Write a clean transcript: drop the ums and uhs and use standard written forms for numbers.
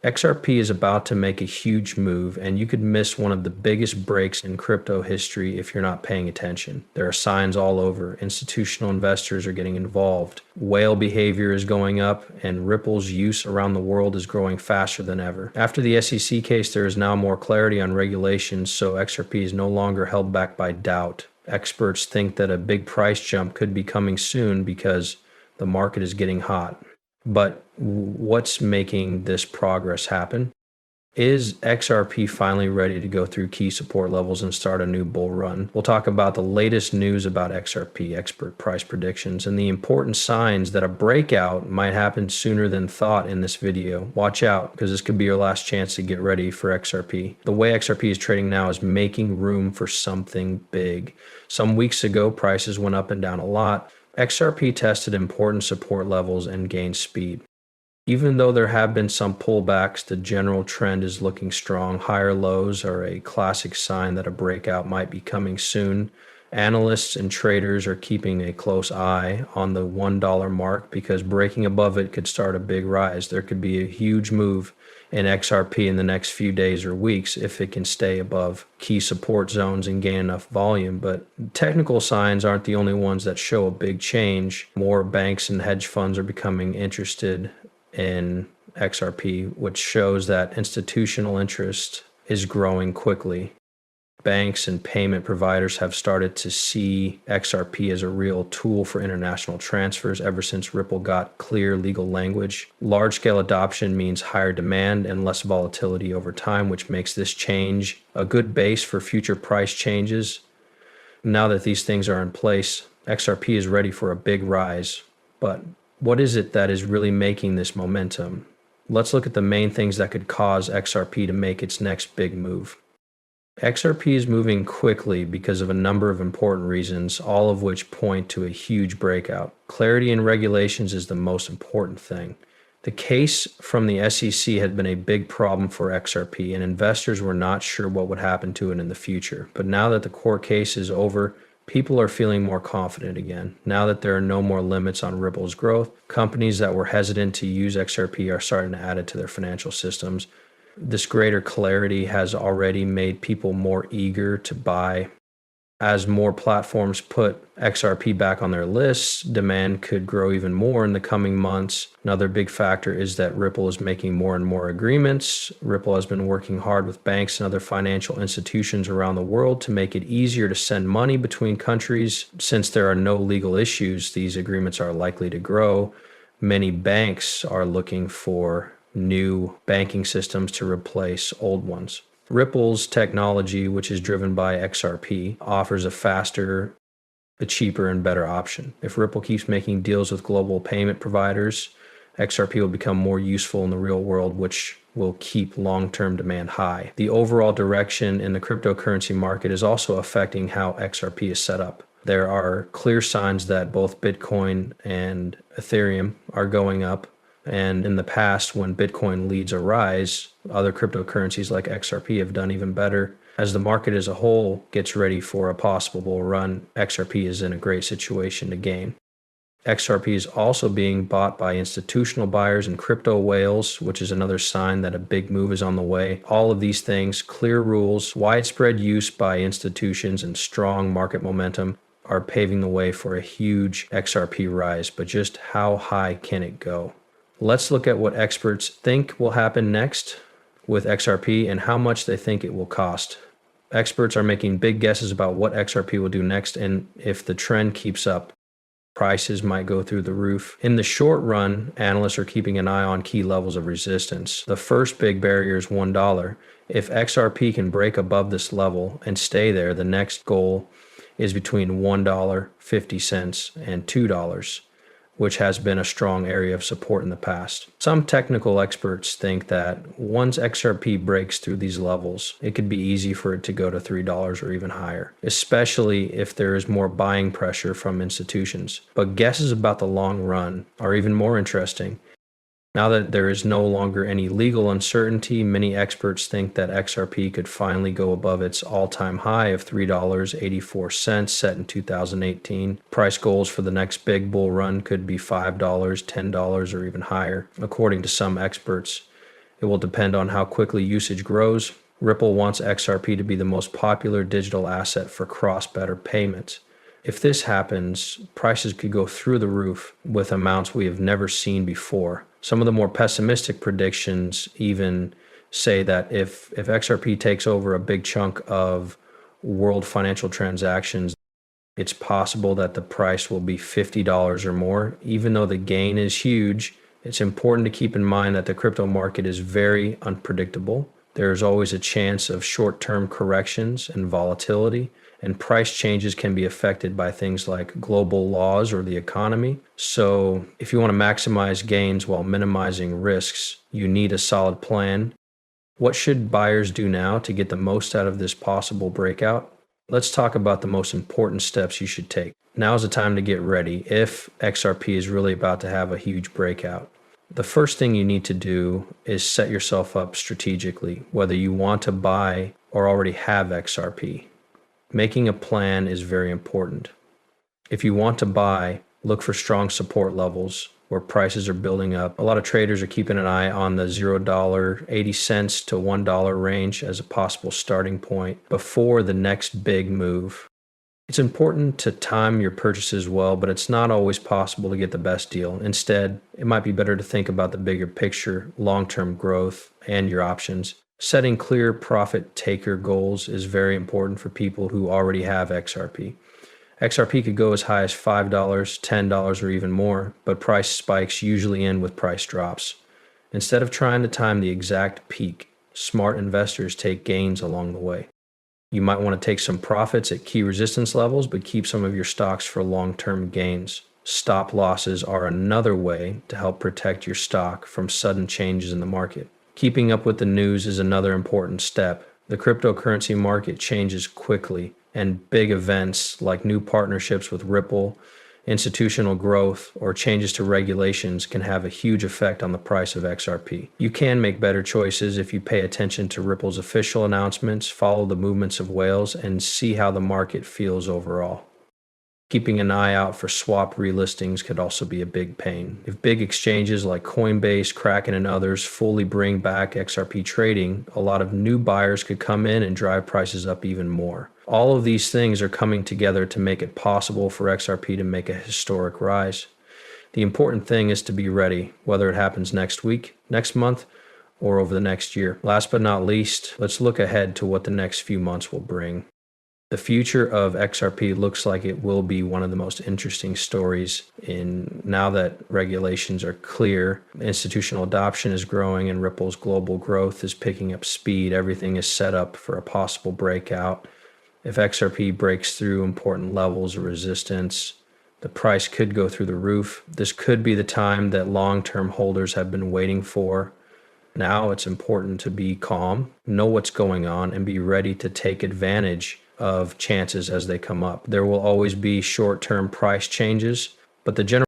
XRP is about to make a huge move, and you could miss one of the biggest breaks in crypto history if you're not paying attention. There are signs all over. Institutional investors are getting involved. Whale behavior is going up, and Ripple's use around the world is growing faster than ever. After the SEC case, there is now more clarity on regulations, so XRP is no longer held back by doubt. Experts think that a big price jump could be coming soon because the market is getting hot. But what's making this progress happen? Is XRP finally ready to go through key support levels and start a new bull run? We'll talk about the latest news about XRP, expert price predictions, and the important signs that a breakout might happen sooner than thought in this video. Watch out, because this could be your last chance to get ready for XRP. The way XRP is trading now is making room for something big. Some weeks ago, prices went up and down a lot. XRP tested important support levels and gained speed. Even though there have been some pullbacks, the general trend is looking strong. Higher lows are a classic sign that a breakout might be coming soon. Analysts and traders are keeping a close eye on the $1 mark because breaking above it could start a big rise. There could be a huge move in XRP in the next few days or weeks if it can stay above key support zones and gain enough volume. But technical signs aren't the only ones that show a big change. More banks and hedge funds are becoming interested in XRP, which shows that institutional interest is growing quickly. Banks and payment providers have started to see XRP as a real tool for international transfers ever since Ripple got clear legal language. Large-scale adoption means higher demand and less volatility over time, which makes this change a good base for future price changes. Now that these things are in place, XRP is ready for a big rise. But what is it that is really making this momentum? Let's look at the main things that could cause XRP to make its next big move. XRP is moving quickly because of a number of important reasons, all of which point to a huge breakout. Clarity in regulations is the most important thing. The case from the SEC had been a big problem for XRP, and investors were not sure what would happen to it in the future. But now that the court case is over, people are feeling more confident again. Now that there are no more limits on Ripple's growth, companies that were hesitant to use XRP are starting to add it to their financial systems. This greater clarity has already made people more eager to buy. As more platforms put XRP back on their lists, demand could grow even more in the coming months. Another big factor is that Ripple is making more and more agreements. Ripple has been working hard with banks and other financial institutions around the world to make it easier to send money between countries. Since there are no legal issues, these agreements are likely to grow. Many banks are looking for new banking systems to replace old ones. Ripple's technology, which is driven by XRP, offers a faster, a cheaper, and better option. If Ripple keeps making deals with global payment providers, XRP will become more useful in the real world, which will keep long-term demand high. The overall direction in the cryptocurrency market is also affecting how XRP is set up. There are clear signs that both Bitcoin and Ethereum are going up. And in the past, when Bitcoin leads a rise, other cryptocurrencies like XRP have done even better. As the market as a whole gets ready for a possible bull run, XRP is in a great situation to gain. XRP is also being bought by institutional buyers and crypto whales, which is another sign that a big move is on the way. All of these things, clear rules, widespread use by institutions, and strong market momentum are paving the way for a huge XRP rise. But just how high can it go? Let's look at what experts think will happen next with XRP and how much they think it will cost. Experts are making big guesses about what XRP will do next, and if the trend keeps up, prices might go through the roof. In the short run, analysts are keeping an eye on key levels of resistance. The first big barrier is $1. If XRP can break above this level and stay there, the next goal is between $1.50 and $2. Which has been a strong area of support in the past. Some technical experts think that once XRP breaks through these levels, it could be easy for it to go to $3 or even higher, especially if there is more buying pressure from institutions. But guesses about the long run are even more interesting. Now that there is no longer any legal uncertainty, many experts think that XRP could finally go above its all-time high of $3.84 set in 2018. Price goals for the next big bull run could be $5, $10, or even higher, according to some experts. It will depend on how quickly usage grows. Ripple wants XRP to be the most popular digital asset for cross-border payments. If this happens, prices could go through the roof with amounts we have never seen before. Some of the more pessimistic predictions even say that if XRP takes over a big chunk of world financial transactions, it's possible that the price will be $50 or more. Even though the gain is huge, it's important to keep in mind that the crypto market is very unpredictable. There is always a chance of short-term corrections and volatility, and price changes can be affected by things like global laws or the economy. So if you want to maximize gains while minimizing risks, you need a solid plan. What should buyers do now to get the most out of this possible breakout? Let's talk about the most important steps you should take. Now is the time to get ready if XRP is really about to have a huge breakout. The first thing you need to do is set yourself up strategically, whether you want to buy or already have XRP. Making a plan is very important. If you want to buy, look for strong support levels where prices are building up. A lot of traders are keeping an eye on the $0.80 to $1 range as a possible starting point before the next big move. It's important to time your purchases well, but it's not always possible to get the best deal. Instead, it might be better to think about the bigger picture, long-term growth, and your options. Setting clear profit taker goals is very important for people who already have XRP. XRP could go as high as $5, $10, or even more, but price spikes usually end with price drops. Instead of trying to time the exact peak, smart investors take gains along the way. You might want to take some profits at key resistance levels, but keep some of your stocks for long-term gains. Stop losses are another way to help protect your stock from sudden changes in the market. Keeping up with the news is another important step. The cryptocurrency market changes quickly, and big events like new partnerships with Ripple, institutional growth, or changes to regulations can have a huge effect on the price of XRP. You can make better choices if you pay attention to Ripple's official announcements, follow the movements of whales, and see how the market feels overall. Keeping an eye out for swap relistings could also be a big pain. If big exchanges like Coinbase, Kraken, and others fully bring back XRP trading, a lot of new buyers could come in and drive prices up even more. All of these things are coming together to make it possible for XRP to make a historic rise. The important thing is to be ready, whether it happens next week, next month, or over the next year. Last but not least, let's look ahead to what the next few months will bring. The future of XRP looks like it will be one of the most interesting stories now that regulations are clear, institutional adoption is growing, and Ripple's global growth is picking up speed. Everything is set up for a possible breakout. If XRP breaks through important levels of resistance, the price could go through the roof. This could be the time that long-term holders have been waiting for. Now it's important to be calm, know what's going on, and be ready to take advantage of chances as they come up. There will always be short-term price changes, but the general